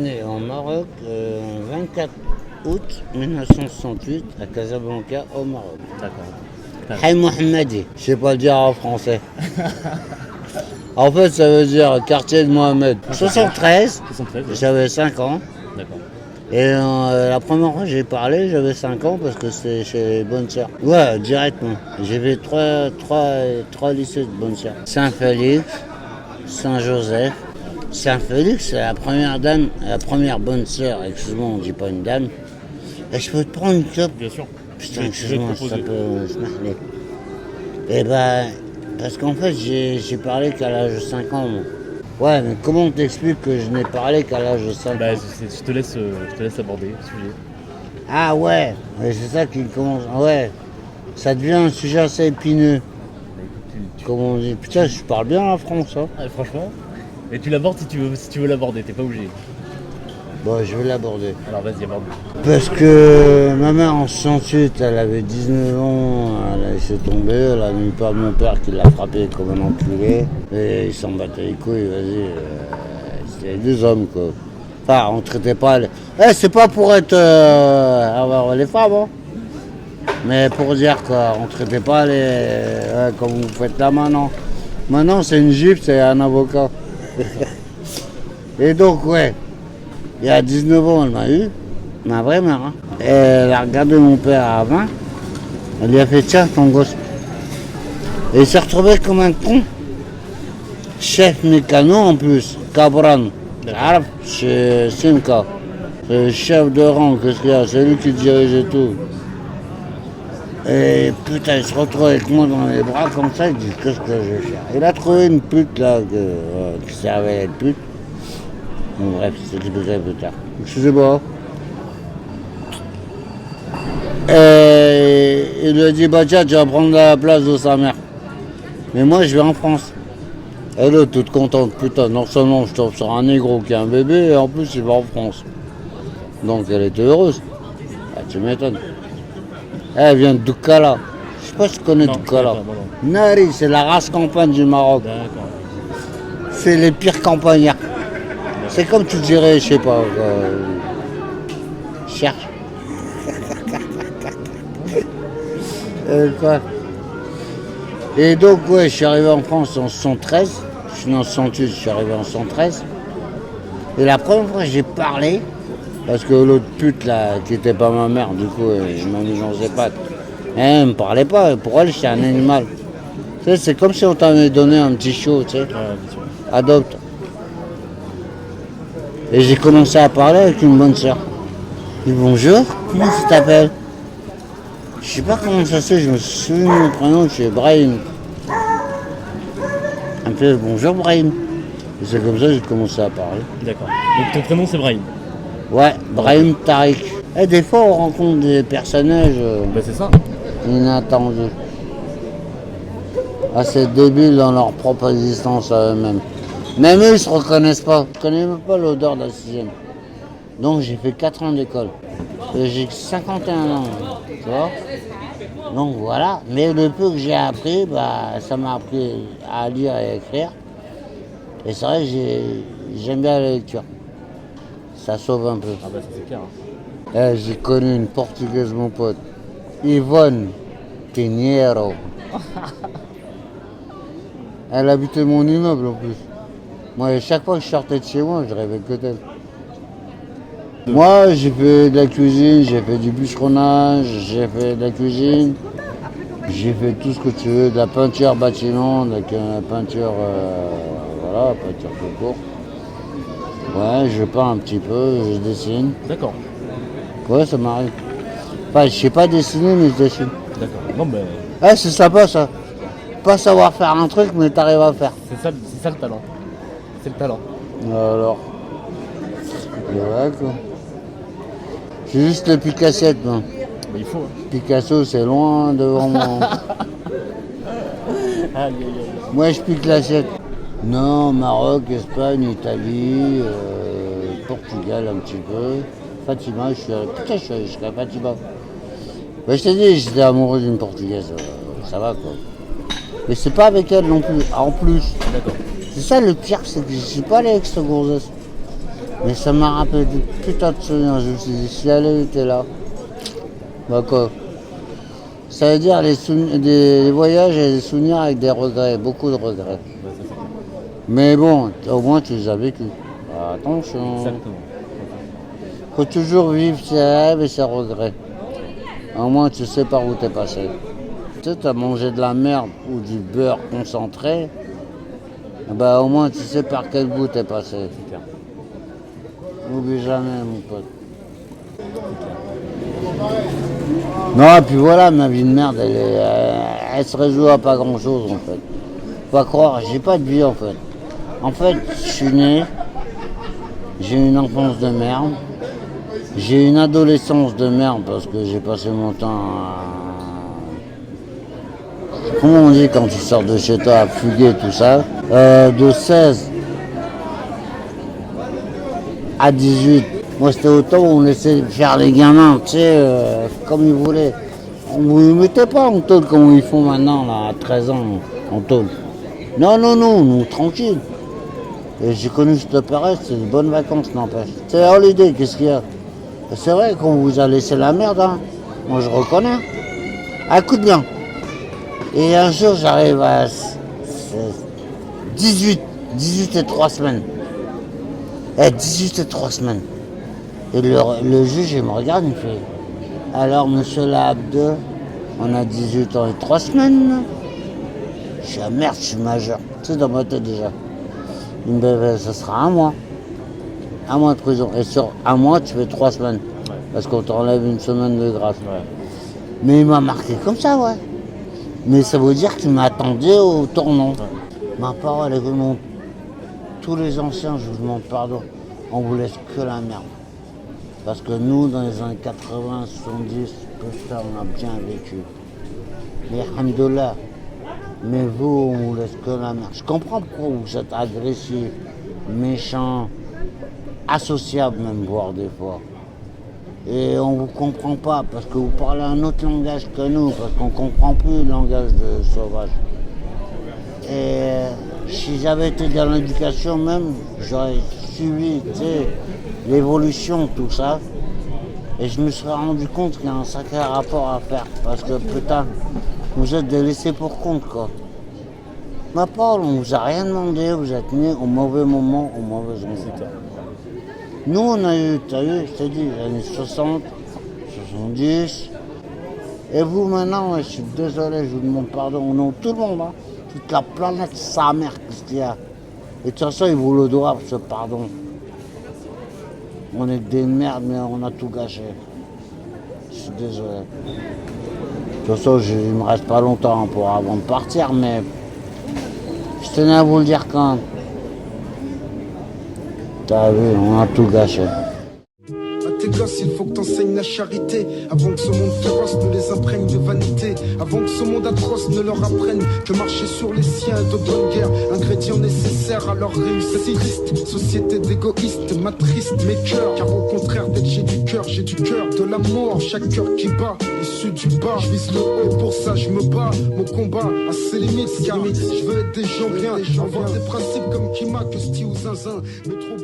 né au Maroc 24 août 1968 à Casablanca au Maroc. D'accord. Hay Mohammadi, je sais pas le dire en français. En fait, ça veut dire quartier de Mohamed. 73, 73, ouais. j'avais 5 ans. D'accord. Et la première fois que j'ai parlé, j'avais 5 ans parce que c'était chez les bonnes sœurs. Ouais, directement. J'ai fait trois lycées de bonnes sœurs. Saint-Félix, Saint-Joseph. Saint-Félix, c'est la première dame, la première bonne sœur. Excuse-moi, on dit pas une dame. Et je peux te prendre une clope? Bien sûr. Putain, Je vais excuse-moi, te ça proposer. peut se marrer. Eh ben, parce qu'en fait, j'ai parlé qu'à l'âge de 5 ans. Moi. Ouais, mais comment on t'explique que je n'ai parlé qu'à l'âge de 5 Bah, ans? je te laisse aborder le sujet. Ah ouais, c'est ça qui commence. Ouais, ça devient un sujet assez épineux. Bah, écoute, Comme on dit, putain, je parle bien la France, hein. franchement, et tu l'abordes si tu veux l'aborder, t'es pas obligé. Bon, je vais l'aborder. Alors vas-y, aborde. Parce que ma mère en 68, elle avait 19 ans, elle a laissé tomber, elle a eu peur de mon père qui l'a frappé comme un enculé. Et il s'en battait les couilles, vas-y. C'était des hommes, quoi. Enfin, on traitait pas... c'est pas pour être... avoir les femmes, hein. Mais pour dire quoi, on traitait pas comme vous faites là maintenant. Maintenant, c'est une jupe, c'est un avocat. Et donc, ouais, il y a 19 ans, elle m'a eu, ma vraie mère. Hein. Et elle a regardé mon père à 20, elle lui a fait tiens, ton gosse. Et il s'est retrouvé comme un con. Chef mécano en plus, Cabran. Arab, chez Simca. C'est le chef de rang, qu'est-ce qu'il y a? C'est lui qui dirigeait tout. Et putain, il se retrouve avec moi dans les bras comme ça, il dit qu'est-ce que je vais faire? Il a trouvé une pute là, qui servait à être pute. Bon, bref, c'est expliqué plus tard. Excusez-moi. Et il lui a dit bah tiens, tu vas prendre la place de sa mère. Mais moi je vais en France. Elle est toute contente, putain, non seulement je tombe sur un négro qui a un bébé, et en plus il va en France. Donc elle était heureuse. Ah, tu m'étonnes. Elle vient de Doukala. Je sais pas si tu connais Non, Doukala. je connais pas, Nari, c'est la race campagne du Maroc. D'accord. C'est les pires campagnards. C'est comme tu dirais, je sais pas, cherche. Quoi. Et donc, ouais, je suis arrivé en France en 73. Je suis né en 68, je suis arrivé en 113. Et la première fois que j'ai parlé, parce que l'autre pute là, qui était pas ma mère, du coup, je m'a mis dans ses pattes. Elle me parlait pas, pour elle, j'étais un animal. Tu sais, c'est comme si on t'avait donné un petit chiot, tu sais. Ouais, bien sûr. Adopte. Et j'ai commencé à parler avec une bonne sœur. Je dis bonjour, comment tu t'appelles? Je sais pas comment ça se fait, je me souviens de mon prénom, c'est Brahim. Elle me fait bonjour Brahim. Et c'est comme ça que j'ai commencé à parler. D'accord. Donc ton prénom c'est Brahim. Ouais, Brahim Tariq. Et des fois on rencontre des personnages Bah c'est ça. inattendus. Assez débiles dans leur propre existence à eux-mêmes. Même eux ils se reconnaissent pas. Je connais même pas l'odeur de la sixième. Donc j'ai fait 4 ans d'école. Et j'ai 51 ans, tu vois. Donc voilà, mais le peu que j'ai appris, bah, ça m'a appris à lire et à écrire. Et c'est vrai que j'aime bien la lecture. Ça sauve un peu. Ah bah ça c'est clair. Hein. J'ai connu une Portugaise, mon pote. Yvonne Pinheiro. Elle habitait mon immeuble en plus. Moi, chaque fois que je sortais de chez moi, je rêvais que d'elle. Moi, j'ai fait de la cuisine, j'ai fait du bûcheronnage, j'ai fait de la cuisine, j'ai fait tout ce que tu veux, de la peinture bâtiment, de la peinture, voilà, peinture tout court. Ouais, je peins un petit peu, je dessine. D'accord. Ouais, ça m'arrive. Enfin, je sais pas dessiner, mais je dessine. D'accord. Non mais Ouais, c'est sympa ça. Pas savoir faire un truc, mais t'arrives à faire. c'est ça le talent. C'est le talent. Alors, ouais, quoi. J'ai juste le Picassette, moi. Mais il faut. Hein. Picasso, c'est loin devant moi. Aïe aïe aïe. Moi, je pique l'assiette. Non, Maroc, Espagne, Italie, Portugal un petit peu. Fatima, putain, je suis allé jusqu'à Fatima. Bah, je t'ai dit, j'étais amoureux d'une Portugaise. Ça va, quoi. Mais c'est pas avec elle non plus. En plus. D'accord. C'est ça le pire, c'est que je suis pas allé avec cette gonzesse. Mais ça m'a rappelé des putains de souvenirs. Je me suis dit, si elle était là, bah quoi. Ça veut dire des voyages et des souvenirs avec des regrets, beaucoup de regrets. Ouais, ça, c'est clair. Mais bon, au moins tu les as vécus. Attention. Exactement. Faut toujours vivre ses rêves et ses regrets. Au moins tu sais par où t'es passé. Tu sais, t'as mangé de la merde ou du beurre concentré, bah au moins tu sais par quel bout t'es passé. C'est clair. N'oublie jamais mon pote. Non, et puis voilà, ma vie de merde, elle se résout à pas grand chose en fait. Faut pas croire, j'ai pas de vie en fait. En fait, je suis né, j'ai eu une enfance de merde, j'ai eu une adolescence de merde parce que j'ai passé mon temps à... Comment on dit quand tu sors de chez toi à fuguer tout ça, de 16 à 18. Moi, c'était au temps où on laissait faire les gamins, tu sais, comme ils voulaient. On ne vous mettait pas en tôle comme ils font maintenant, là, à 13 ans, en tôle. Non, non, non, nous, tranquille. Et j'ai connu cette période, c'est de bonnes vacances, n'empêche. C'est la holiday, qu'est-ce qu'il y a? C'est vrai qu'on vous a laissé la merde, hein. Moi, je reconnais. Écoute bien. Et un jour, j'arrive à 18 et 3 semaines. 18 et 3 semaines. Et le juge, il me regarde, il me fait, alors, monsieur Labde, on a 18 ans et 3 semaines. Je suis à merde, je suis majeur. Tu sais, dans ma tête déjà. Il me dit, ça sera 1 mois. 1 mois de prison. Et sur 1 mois, tu fais 3 semaines. Ouais. Parce qu'on t'enlève 1 semaine de grâce. Ouais. Mais il m'a marqué comme ça, ouais. Mais ça veut dire qu'il m'attendait au tournant. Ouais. Ma parole est vraiment... Tous les anciens, je vous demande pardon, on vous laisse que la merde. Parce que nous, dans les années 80, 70, putain, on a bien vécu. Mais alhamdoulilah. Mais vous, on vous laisse que la merde. Je comprends pourquoi vous êtes agressif, méchant, associable même, voire des fois. Et on vous comprend pas parce que vous parlez un autre langage que nous, parce qu'on comprend plus le langage de sauvage. Et si j'avais été dans l'éducation même, j'aurais suivi, tu sais, l'évolution, tout ça. Et je me serais rendu compte qu'il y a un sacré rapport à faire. Parce que putain, vous êtes des laissés pour compte, quoi. Ma parole, on vous a rien demandé, vous êtes nés au mauvais moment, au mauvais endroit. Nous, on a eu, t'as vu, je t'ai dit, les années 60, 70. Et vous, maintenant, je suis désolé, je vous demande pardon au nom de tout le monde, hein. Toute la planète, sa mère, qu'est-ce qu'il y a. Et de toute façon, ils vous le doivent, ce pardon. On est des merdes, mais on a tout gâché. Je suis désolé. De toute façon, il ne me reste pas longtemps avant de partir, mais je tenais à vous le dire quand même. T'as vu, on a tout gâché. Tes gosses, il faut que t'enseignes la charité avant que ce monde féroce ne les imprègne de vanité, avant que ce monde atroce ne leur apprenne que marcher sur les siens est de bonne guerre, ingrédient nécessaire à leur réussite. Triste, société d'égoïstes, m'attriste mes cœurs, car au contraire d'être j'ai du cœur de l'amour, chaque cœur qui bat, issu du bas, je vise le haut, pour ça je me bats, mon combat a ses limites, car je veux être des gens bien, avoir des principes comme Kima, que Sti ou Zinzin, mais trop